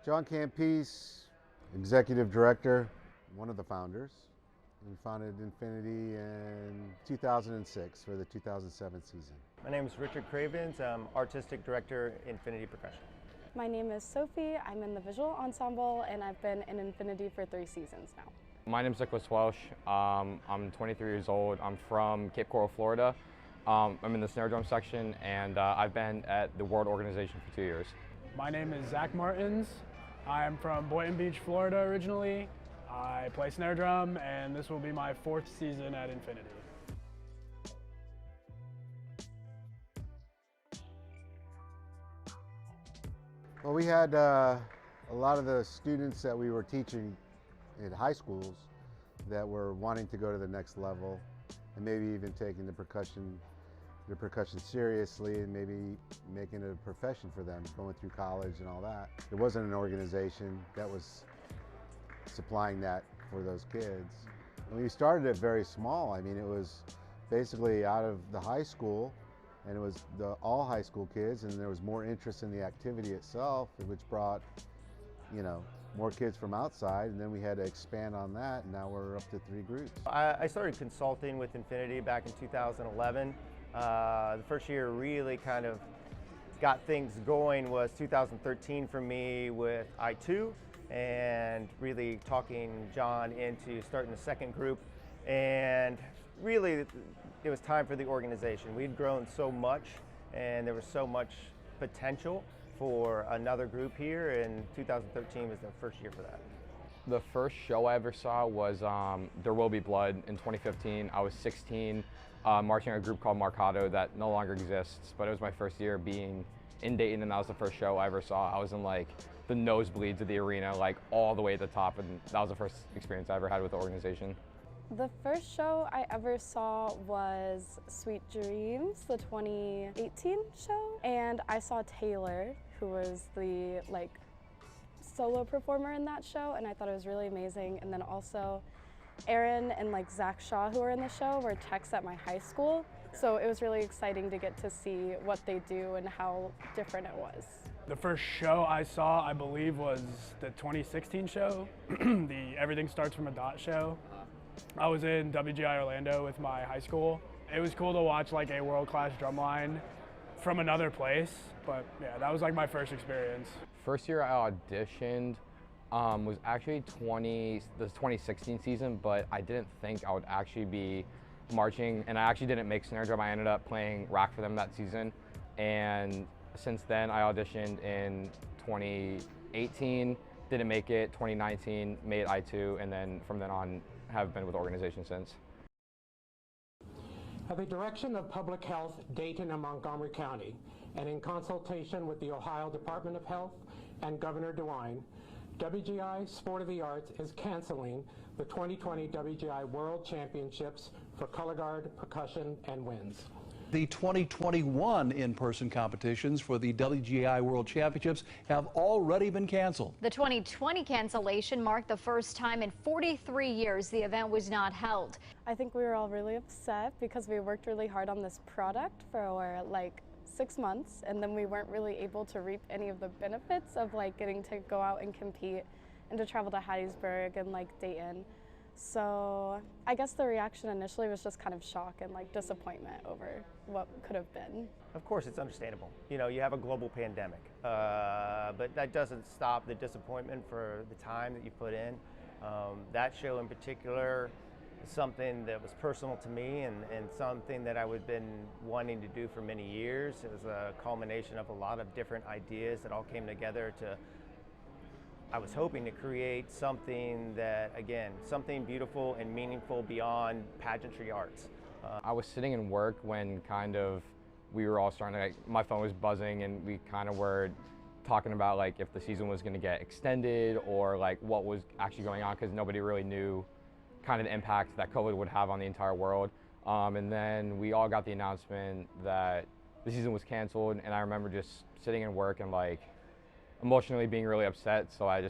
John Campese, Executive Director, one of the founders. We founded Infinity in 2006 for the 2007 season. My name is Richard Cravens. I'm Artistic Director, Infinity Percussion. My name is Sophie. I'm in the visual ensemble and I've been in Infinity for 3 seasons now. My name is Nicholas Welsh. I'm 23 years old. I'm from Cape Coral, Florida. I'm in the snare drum section and I've been at the World Organization for 2 years. My name is Zach Martins. I'm from Boynton Beach, Florida originally. I play snare drum and this will be my 4th season at Infinity. Well, we had a lot of the students that we were teaching in high schools that were wanting to go to the next level and maybe even taking the percussion seriously and maybe making it a profession for them, going through college and all that. There wasn't an organization that was supplying that for those kids. And we started it very small. I mean, it was basically out of the high school, and it was all high school kids, and there was more interest in the activity itself, which brought, more kids from outside, and then we had to expand on that, and now we're up to 3 groups. I started consulting with Infinity back in 2011. The first year really kind of got things going was 2013 for me with I2, and really talking John into starting a 2nd group, and really it was time for the organization. We'd grown so much and there was so much potential for another group here, and 2013 was the first year for that. The first show I ever saw was There Will Be Blood in 2015. I was 16, marching a group called Marcado that no longer exists, but it was my first year being in Dayton, and that was the first show I ever saw. I was in like the nosebleeds of the arena, like all the way at the top, and that was the first experience I ever had with the organization. The first show I ever saw was Sweet Dreams, the 2018 show, and I saw Taylor, who was the solo performer in that show, and I thought it was really amazing. And then also Aaron and Zach Shaw, who were in the show, were techs at my high school, so it was really exciting to get to see what they do and how different it was. The first show I saw, I believe, was the 2016 show, the Everything Starts From a Dot show. I was in WGI Orlando with my high school. It was cool to watch a world-class drumline from another place, but yeah, that was my first experience. First year I auditioned was actually the 2016 season, but I didn't think I would actually be marching, and I actually didn't make snare drum. I ended up playing rack for them that season, and since then I auditioned in 2018, didn't make it, 2019 made I2, and then from then on have been with the organization since. At the direction of Public Health, Dayton and Montgomery County, and in consultation with the Ohio Department of Health and Governor DeWine, WGI Sport of the Arts is canceling the 2020 WGI World Championships for color guard, percussion, and winds. The 2021 in-person competitions for the WGI World Championships have already been canceled. The 2020 cancellation marked the first time in 43 years the event was not held. I think we were all really upset because we worked really hard on this product for 6 months, and then we weren't really able to reap any of the benefits of getting to go out and compete and to travel to Hattiesburg and Dayton. So I guess the reaction initially was just kind of shock and disappointment over what could have been. Of course, it's understandable. You have a global pandemic, but that doesn't stop the disappointment for the time that you put in. That show in particular is something that was personal to me and something that I had been wanting to do for many years. It was a culmination of a lot of different ideas that all came together I was hoping to create something that, again, something beautiful and meaningful beyond pageantry arts. I was sitting in work when we were all starting to, my phone was buzzing, and we were talking about if the season was going to get extended or what was actually going on, because nobody really knew the impact that COVID would have on the entire world. And then we all got the announcement that the season was canceled, and I remember just sitting in work and emotionally being really upset, so I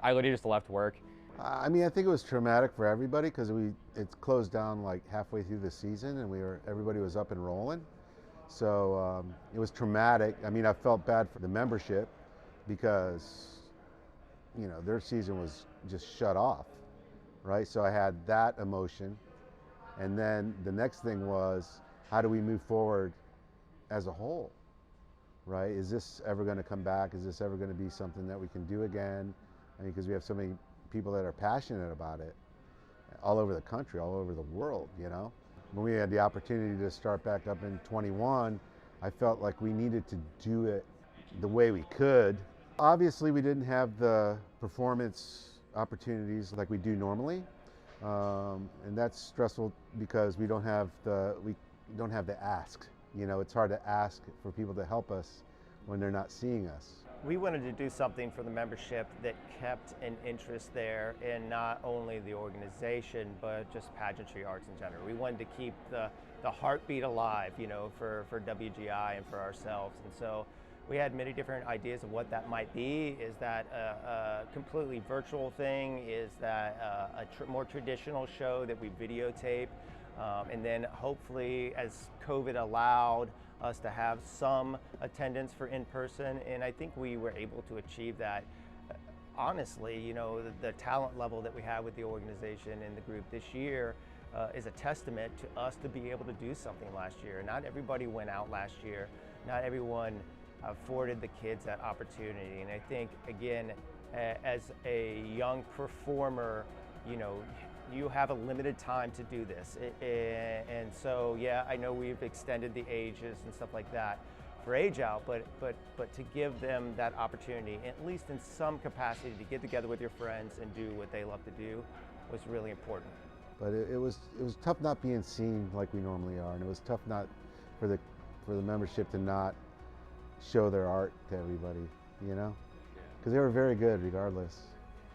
literally just left work. I mean, I think it was traumatic for everybody because it closed down halfway through the season, and everybody was up and rolling. So it was traumatic. I mean, I felt bad for the membership because their season was just shut off, right? So I had that emotion. And then the next thing was, how do we move forward as a whole, right? Is this ever going to come back? Is this ever going to be something that we can do again? I mean, because we have so many people that are passionate about it all over the country, all over the world, When we had the opportunity to start back up in 21, I felt like we needed to do it the way we could. Obviously, we didn't have the performance opportunities like we do normally, and that's stressful because we don't have the ask. It's hard to ask for people to help us when they're not seeing us. We wanted to do something for the membership that kept an interest there in not only the organization, but just pageantry arts in general. We wanted to keep the heartbeat alive, for WGI and for ourselves. And so we had many different ideas of what that might be. Is that a completely virtual thing? Is that a more traditional show that we videotape? And then hopefully, as COVID allowed us to have some attendance for in-person, and I think we were able to achieve that. Honestly, the talent level that we have with the organization and the group this year is a testament to us to be able to do something last year. Not everybody went out last year. Not everyone afforded the kids that opportunity. And I think, again, as a young performer, you have a limited time to do this. And so, yeah, I know we've extended the ages and stuff like that for age out, but to give them that opportunity, at least in some capacity, to get together with your friends and do what they love to do was really important. But it was tough not being seen like we normally are, and it was tough not for the membership to not show their art to everybody, because they were very good regardless.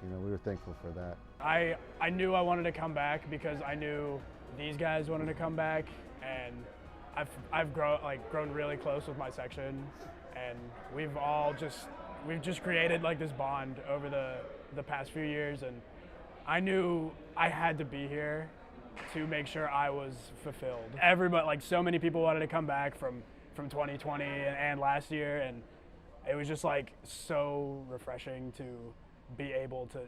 We were thankful for that. I knew I wanted to come back because I knew these guys wanted to come back, and I've grown really close with my section, and we've just created like this bond over the past few years, and I knew I had to be here to make sure I was fulfilled. Everybody, so many people wanted to come back from 2020 and last year, and it was just so refreshing to be able to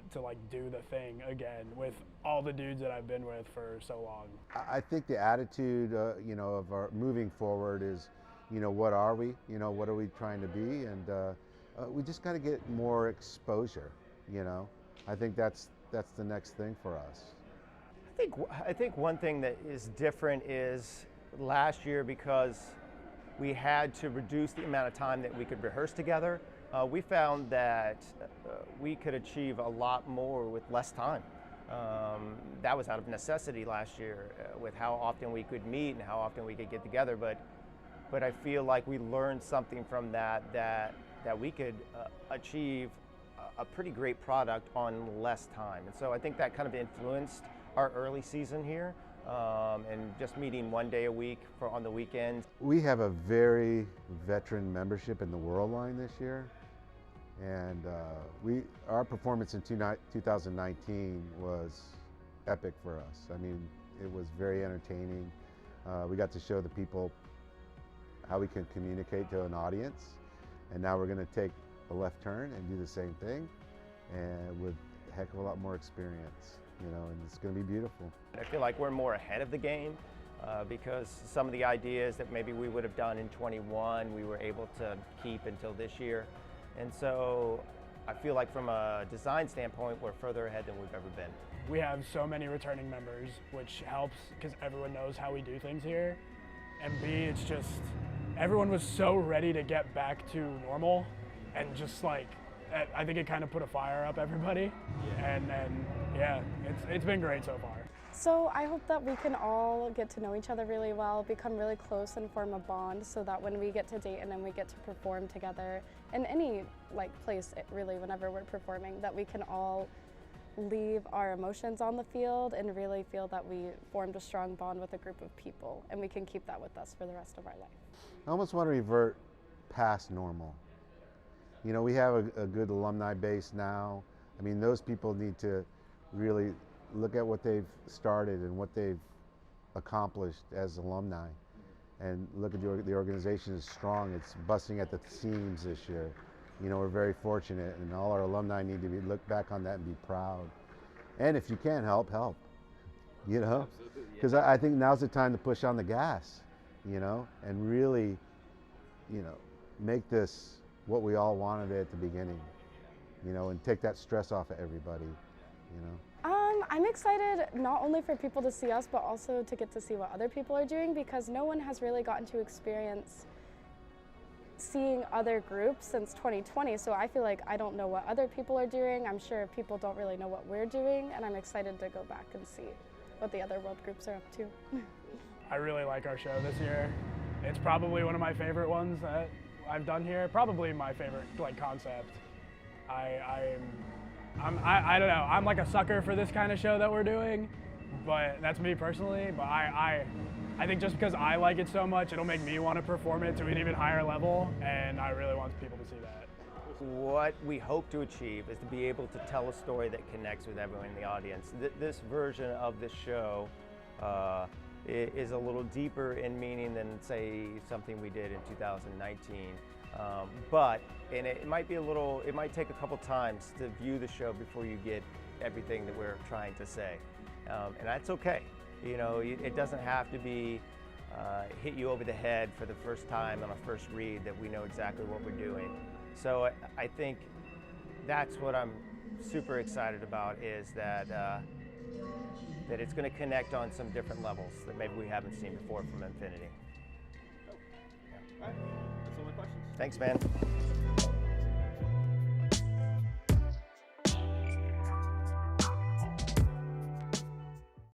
do the thing again with all the dudes that I've been with for so long. I think the attitude, of our moving forward is, what are we? What are we trying to be? And we just got to get more exposure. I think that's the next thing for us. I think one thing that is different is last year, because we had to reduce the amount of time that we could rehearse together. We found that we could achieve a lot more with less time. That was out of necessity last year with how often we could meet and how often we could get together. But I feel like we learned something from that we could achieve a pretty great product on less time. And so I think that kind of influenced our early season here. And just meeting one day a week on the weekends. We have a very veteran membership in the World line this year, and our performance in 2019 was epic for us. I mean, it was very entertaining. We got to show the people how we can communicate to an audience, and now we're going to take a left turn and do the same thing, and with a heck of a lot more experience. And it's going to be beautiful. I feel like we're more ahead of the game because some of the ideas that maybe we would have done in 21, we were able to keep until this year. And so I feel like from a design standpoint, we're further ahead than we've ever been. We have so many returning members, which helps because everyone knows how we do things here. And B, it's just, everyone was so ready to get back to normal, and just I think it kind of put a fire up everybody. And yeah, it's been great so far. So I hope that we can all get to know each other really well, become really close and form a bond, so that when we get to Dayton and we get to perform together in any place really, whenever we're performing, that we can all leave our emotions on the field and really feel that we formed a strong bond with a group of people, and we can keep that with us for the rest of our life. I almost want to revert past normal. We have a good alumni base now. I mean, those people need to really look at what they've started and what they've accomplished as alumni, and look at the organization is strong. It's busting at the seams this year. You know, we're very fortunate, and all our alumni need to look back on that and be proud. And if you can help, help. You know, because I think now's the time to push on the gas, you know, and really, you know, make this what we all wanted at the beginning, you know, and take that stress off of everybody, you know. I'm excited not only for people to see us, but also to get to see what other people are doing, because no one has really gotten to experience seeing other groups since 2020. So I feel like I don't know what other people are doing. I'm sure people don't really know what we're doing, and I'm excited to go back and see what the other world groups are up to. I really like our show this year. It's probably one of my favorite ones that I've done here. Probably my favorite concept. I don't know. I'm like a sucker for this kind of show that we're doing, but that's me personally. But I think just because I like it so much, it'll make me want to perform it to an even higher level, and I really want people to see that. What we hope to achieve is to be able to tell a story that connects with everyone in the audience. This version of this show is a little deeper in meaning than, say, something we did in 2019. But it might take a couple times to view the show before you get everything that we're trying to say. And that's okay. You know, it doesn't have to be hit you over the head for the first time on a first read that we know exactly what we're doing. So I think that's what I'm super excited about, is that that it's going to connect on some different levels that maybe we haven't seen before from Infinity. All right, that's all my questions. Thanks, man.